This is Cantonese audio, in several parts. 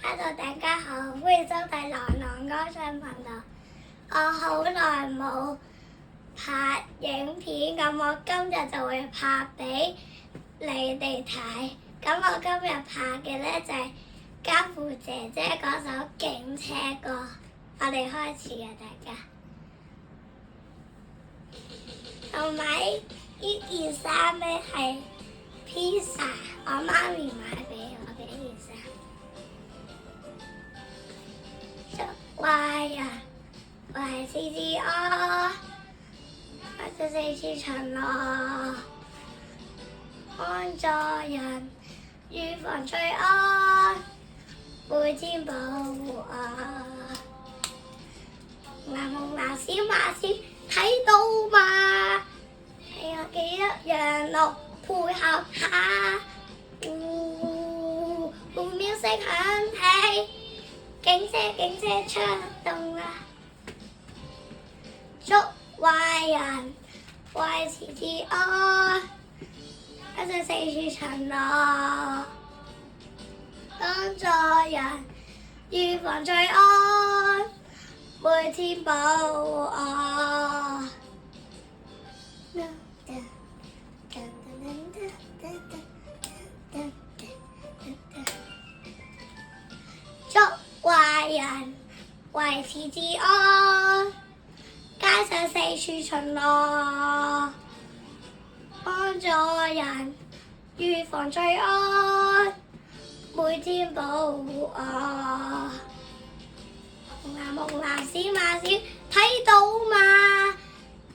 Hello，大家好，歡迎收睇朗朗歌唱頻道。我好耐冇拍影片，咁我今日就會拍俾你哋睇。咁我今日拍嘅呢就係家父姐姐嗰首《警車歌》。我哋開始啊，大家。同埋呢件衫呢係披薩，我媽咪買俾我嘅呢件衫。壞人，壞事之惡，不就四處巡邏，幫助人，預防罪惡，每天保護我。嗱夢嗱閃嗱閃，睇到嘛？係我記得讓路配合下，music響起。警車出動啦！捉壞人，壞事之惡，一齊四處巡邏，幫助人，預防罪惡，每天保護我。捉壞人，壞事之惡，街上四處巡邏，幫助人，預防罪惡，每天保護我。夢嗱閃嗱閃，睇到嘛？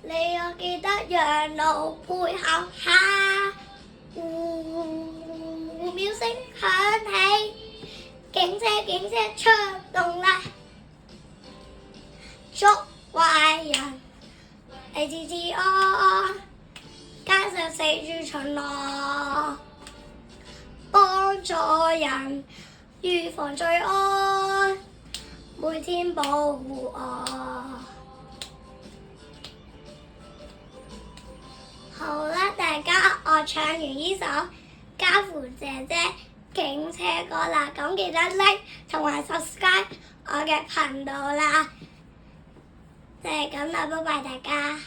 你我記得讓路配合下，music響起。警車出動啦！捉壞人，壞事之惡，街上四處巡邏，幫助人，預防罪惡，每天保護我。好啦，大家，我唱完呢首家父姐姐警車歌啦，咁記得 like 同埋 subscribe 我嘅頻道啦，就係咁啦，拜拜大家。